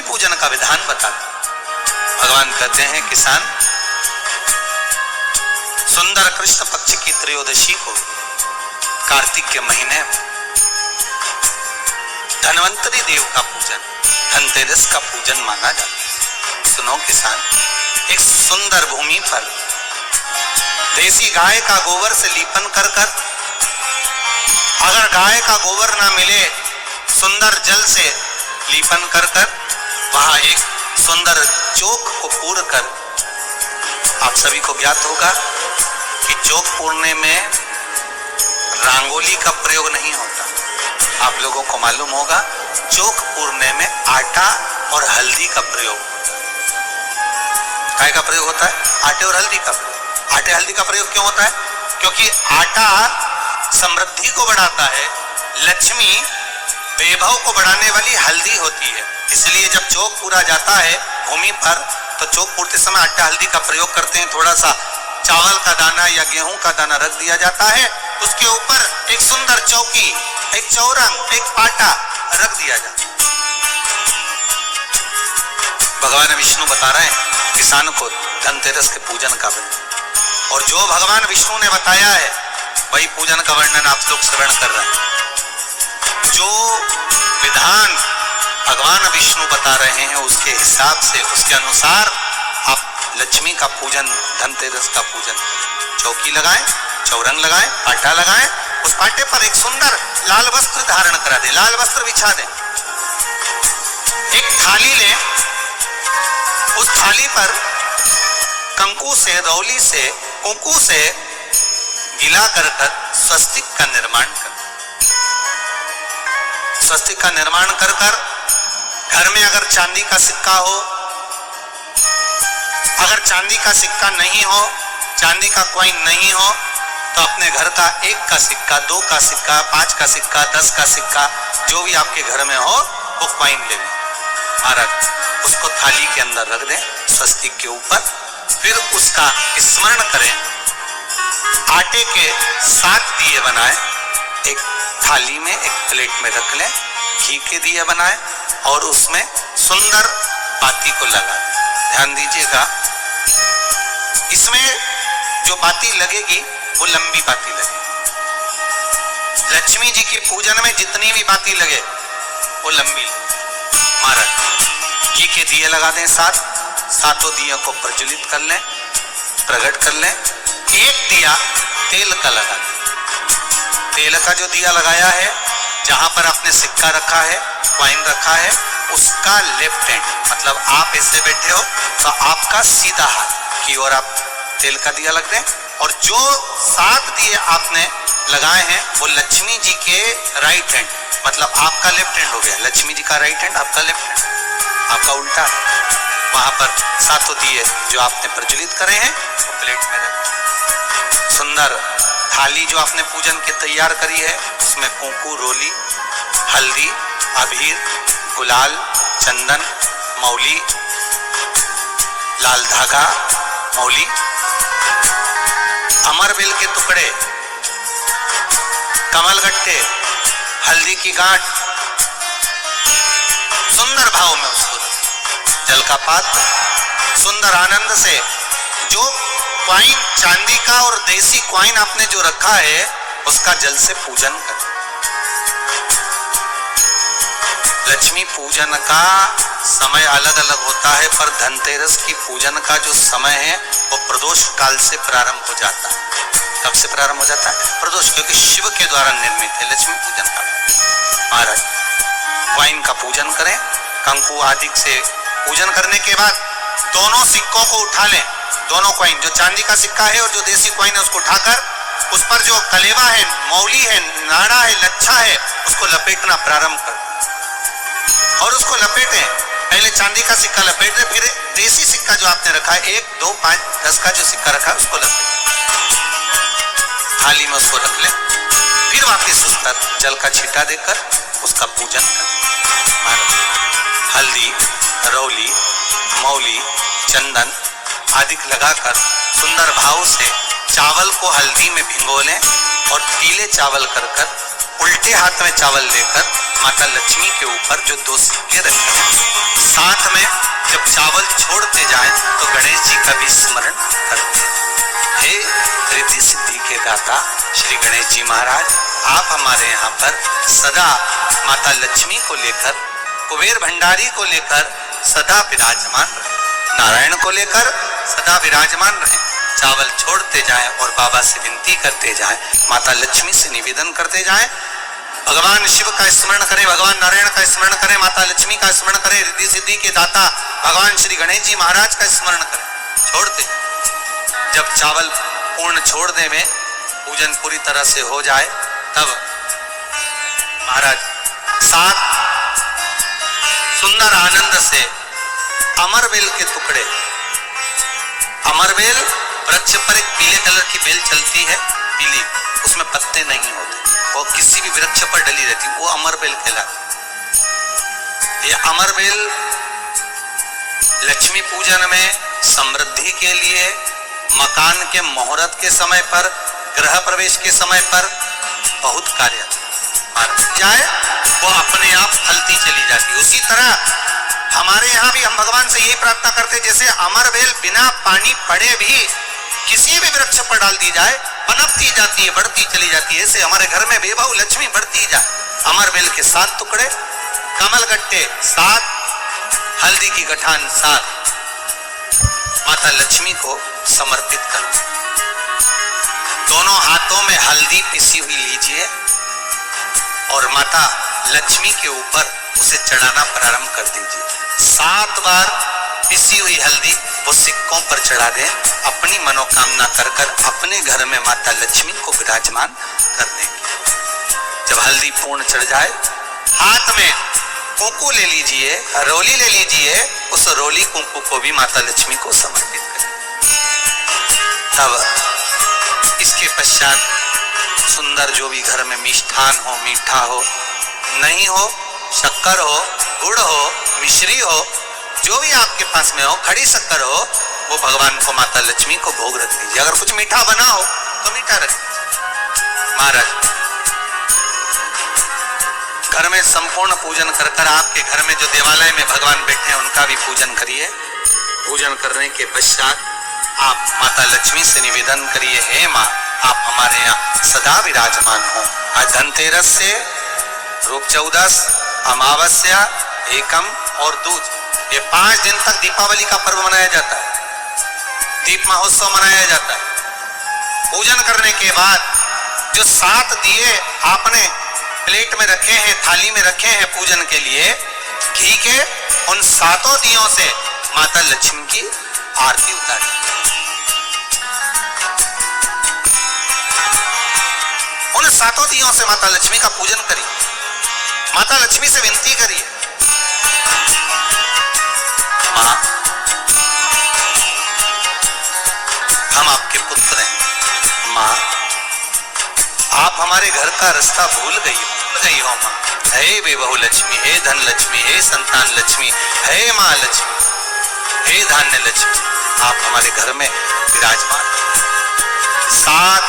पूजन का विधान बताते। भगवान कहते हैं किसान, सुंदर कृष्ण पक्ष की त्रयोदशी को कार्तिक के महीने धन्वंतरी देव का पूजन, धनतेरस का पूजन माना जाता है। सुनो किसान, एक सुंदर भूमि पर देसी गाय का गोबर से लीपन कर कर, अगर गाय का गोबर ना मिले सुंदर जल से लीपन कर कर, वहां एक सुंदर चौक को पूर कर, आप सभी को ज्ञात होगा कि चौक पूरने में रंगोली का प्रयोग नहीं होता। आप लोगों को मालूम होगा चौक पूरने में आटा और हल्दी का प्रयोग होता है। काय का प्रयोग होता है? आटे और हल्दी का प्रयोग। आटे हल्दी का प्रयोग क्यों होता है? क्योंकि आटा समृद्धि को बढ़ाता है, लक्ष्मी वैभव को बढ़ाने वाली हल्दी होती है। इसलिए जब चौक पूरा जाता है भूमि पर, तो चौक पूरते समय आटा हल्दी का प्रयोग करते हैं। थोड़ा सा चावल का दाना या गेहूं का दाना रख दिया जाता है, उसके ऊपर एक सुंदर चौकी, एक चौरंग, एक पाटा रख दिया जाता है। भगवान विष्णु बता रहे हैं किसान को धनतेरस के पूजन का वर्णन, और जो भगवान विष्णु ने बताया है वही पूजन का वर्णन आप लोग श्रवण कर रहे हैं। जो विधान भगवान विष्णु बता रहे हैं उसके हिसाब से, उसके अनुसार आप लक्ष्मी का पूजन, धनतेरस का पूजन, चौकी लगाएं, चौरंग लगाएं, पाटा लगाएं, उस पाटे पर एक सुंदर लाल वस्त्र धारण करा दे, लाल वस्त्र बिछा दें। एक थाली लें, उस थाली पर कंकु से, रौली से, कुंकू से गिला कर स्वस्तिक का निर्माण कर, स्वस्तिक का निर्माण कर कर घर में अगर चांदी का सिक्का हो, अगर चांदी का सिक्का नहीं हो, चांदी का कॉइन नहीं हो, तो अपने घर का 1 का सिक्का, 2 का सिक्का, 5 का सिक्का, 10 का सिक्का, जो भी आपके घर में हो वो कॉइन ले लें, रख उसको थाली के अंदर रख दें स्वस्तिक के ऊपर। फिर उसका स्मरण करें, आटे के 7 दिए बनाएं, एक थाली में, एक प्लेट में रख लें, घी के दिए बनाएं और उसमें सुंदर बाती को लगा दें। ध्यान दीजिएगा, इसमें जो बाती लगेगी वो लंबी बाती लगेगी। लक्ष्मी जी के पूजन में जितनी भी बाती लगे वो लंबी महाराज। घी के दिए लगा दें 7, सातों दियों को प्रज्वलित कर लें, प्रकट कर लें। एक दिया तेल का लगा दें। तेल का जो दिया लगाया है, जहां पर आपने सिक्का रखा है, कॉइन रखा है, उसका लेफ्ट हैंड, मतलब आप ऐसे बैठे हो तो आपका सीधा हाथ की ओर आप तेल का दिया लग दें। और जो 7 दिए आपने लगाए हैं वो लक्ष्मी जी के राइट हैंड, मतलब आपका लेफ्ट हैंड हो गया, लक्ष्मी जी का राइट हैंड, आपका लेफ्ट हैंड, आपका उल्टा। वहां पर 7 दिए जो आपने प्रज्वलित करे हैं वो प्लेट में रखें। सुंदर थाली जो आपने पूजन के तैयार करी है, उसमें कुंकू, रोली, हल्दी, अबीर, गुलाल, चंदन, मौली, लाल धागा, मौली, अमरबेल के टुकड़े, कमलगट्टे, हल्दी की गांठ, सुंदर भाव में उसको जल का पात्र, सुंदर आनंद से जो कॉइन चांदी का और देसी कॉइन आपने जो रखा है उसका जल से पूजन कर। लक्ष्मी पूजन का समय अलग अलग होता है, पर धनतेरस की पूजन का जो समय है वो प्रदोष काल से प्रारंभ हो जाता है। कब से प्रारंभ हो जाता है? प्रदोष, क्योंकि शिव के द्वारा निर्मित है लक्ष्मी पूजन का। महाराज कॉइन का पूजन करें, कंकु आदि से पूजन करने के बाद दोनों सिक्कों को उठा लें, दोनों कॉइन, जो चांदी का सिक्का है और जो देसी कॉइन है उसको उठाकर उस पर जो कलेवा है, मौली है, नाड़ा है, लच्छा है, उसको लपेटना प्रारंभ कर और उसको लपेटें। पहले चांदी का सिक्का लपेट दें, फिर देसी सिक्का जो आपने रखा है 1, 2, 5, 10 का जो सिक्का रखा है उसको लपेटें, थाली में उसको रख लें। फिर वापस उस पर जल का छींटा देकर उसका पूजन करें। हल्दी, रौली, मौली, चंदन आदि लगाकर सुंदर भाव से चावल को हल्दी में भिगो लें और पीले चावल कर उल्टे हाथ में चावल लेकर माता लक्ष्मी के ऊपर जो 2 सिक्के रखे हैं, साथ में जब चावल छोड़ते जाएं तो गणेश जी का भी स्मरण करते हैं। हे रिद्धि सिद्धि के दाता श्री गणेश जी महाराज, आप हमारे यहाँ पर सदा माता लक्ष्मी को लेकर, कुबेर भंडारी को लेकर सदा विराजमान रहे, नारायण को लेकर सदा विराजमान रहे। चावल छोड़ते जाएं और बाबा से विनती करते जाएं, माता लक्ष्मी से निवेदन करते जाएं, भगवान शिव का स्मरण करें, भगवान नारायण का स्मरण करें, माता लक्ष्मी का स्मरण करें, रिद्धि सिद्धि के दाता भगवान श्री गणेश जी महाराज का स्मरण करें। छोड़ते जब चावल पूर्ण छोड़ दे में पूजन पूरी तरह से हो जाए, तब महाराज 7 सुंदर आनंद से अमरबेल के टुकड़े, अमरबेल वृक्ष पर एक पीले कलर की बेल चलती है, पीली, उसमें पत्ते नहीं होते, वो किसी भी वृक्ष पर डली रहती, वो अमरबेल कहलाती। ये अमरबेल लक्ष्मी पूजन में, समृद्धि के लिए, मकान के मुहूर्त के समय पर, गृह प्रवेश के समय पर बहुत कार्य जाए, वो अपने आप फलती चली जाती। उसी तरह हमारे यहाँ भी हम भगवान से यही प्रार्थना करते, जैसे अमरबेल बिना पानी पड़े भी किसी भी वृक्ष पर डाल दी जाए, पनपती जाती है, बढ़ती चली जाती है, ऐसे हमारे घर में बेबहू लक्ष्मी बढ़ती जाए। अमरबेल के 7 टुकड़े, कमल गट्टे 7, हल्दी की गठान 7, माता लक्ष्मी को समर्पित करो। दोनों हाथों में हल्दी पिसी हुई लीजिए और माता लक्ष्मी के ऊपर उसे चढ़ाना प्रारंभ कर दीजिए। 7 बार पिसी हुई हल्दी वो सिक्कों पर चढ़ा दें, अपनी मनोकामना कर अपने घर में माता लक्ष्मी को विराजमान करने की। जब हल्दी पूर्ण चढ़ जाए, हाथ में कुंकू ले लीजिए, रोली ले लीजिए, उस रोली कुंकू को भी माता लक्ष्मी को समर्पित करें। तब इसके पश्चात सुंदर जो भी घर में मिष्ठान हो, मीठा हो, नहीं हो, शक्कर हो, गुड़ हो, मिश्री हो, जो भी आपके पास में हो, खड़ी शक्कर हो, वो भगवान को, माता लक्ष्मी को भोग रख दीजिए। अगर कुछ मीठा बना हो तो मीठा रख दीजिए। महाराज घर में संपूर्ण पूजन कर आपके घर में जो देवालय में भगवान बैठे हैं उनका भी पूजन करिए। पूजन करने के पश्चात आप माता लक्ष्मी से निवेदन करिए, हे माँ, आप हमारे यहाँ सदा विराजमान हो। आज धनतेरस से रूप 14, अमावस्या, एकम और दूज, ये 5 दिन तक दीपावली का पर्व मनाया जाता है, दीप महोत्सव मनाया जाता है। पूजन करने के बाद जो 7 दिए आपने प्लेट में रखे हैं, थाली में रखे हैं पूजन के लिए, घी के, उन 7 दियों से माता लक्ष्मी की आरती उतारी। उन 7 दियों से माता लक्ष्मी का पूजन करिए, माता लक्ष्मी से विनती करिए, माँ, हम आपके पुत्र हैं। माँ, आप हमारे घर का रास्ता भूल गई हो माँ। हे बेबहू लक्ष्मी, हे धन लक्ष्मी, हे संतान लक्ष्मी, हे माँ लक्ष्मी, हे धान्य लक्ष्मी, आप हमारे घर में विराजमान। 7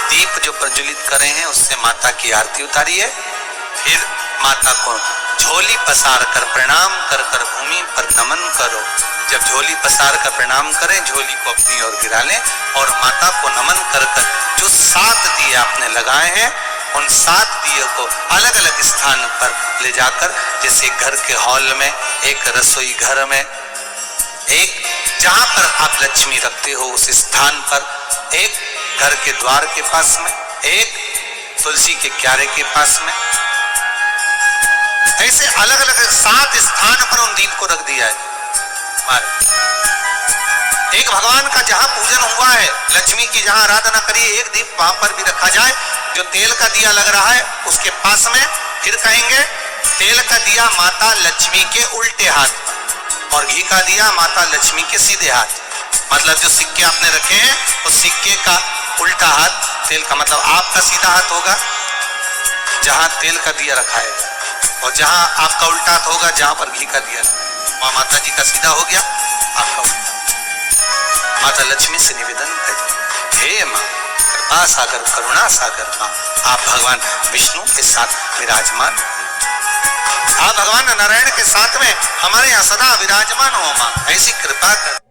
दीप जो प्रज्वलित करे हैं उससे माता की आरती उतारिए। फिर माता को झोली पसार कर प्रणाम कर भूमि पर नमन करो। जब झोली पसार कर प्रणाम करें, झोली को अपनी ओर गिरा लें और माता को नमन कर जो 7 दिए आपने लगाए हैं, उन 7 दिए को अलग अलग स्थान पर ले जाकर, जैसे घर के हॉल में, एक रसोई घर में, एक जहां पर आप लक्ष्मी रखते हो उस स्थान पर, एक घर के द्वार के पास में, एक तुलसी के क्यारे के पास में, ऐसे अलग अलग 7 स्थान पर उन दीप को रख दिया है। एक भगवान का जहां पूजन हुआ है, लक्ष्मी की जहां आराधना करिए, एक दीप वहां पर भी रखा जाए। जो तेल का दिया लग रहा है उसके पास में, फिर कहेंगे तेल का दिया माता लक्ष्मी के उल्टे हाथ और घी का दिया माता लक्ष्मी के सीधे हाथ। मतलब जो सिक्के आपने रखे हैं उस सिक्के का उल्टा हाथ तेल का, मतलब आपका सीधा हाथ होगा जहां तेल का दिया रखा है, और जहां आपका उल्टा हाथ होगा जहां पर घी का दिया, वहां माता जी का सीधा हो गया, आपका उल्टा। माता लक्ष्मी से निवेदन करें, हे माँ, कृपा सागर करुणा सागर माँ आप भगवान विष्णु के साथ विराजमान, आप भगवान नारायण के साथ में हमारे यहाँ सदा विराजमान हो माँ, ऐसी कृपा कर।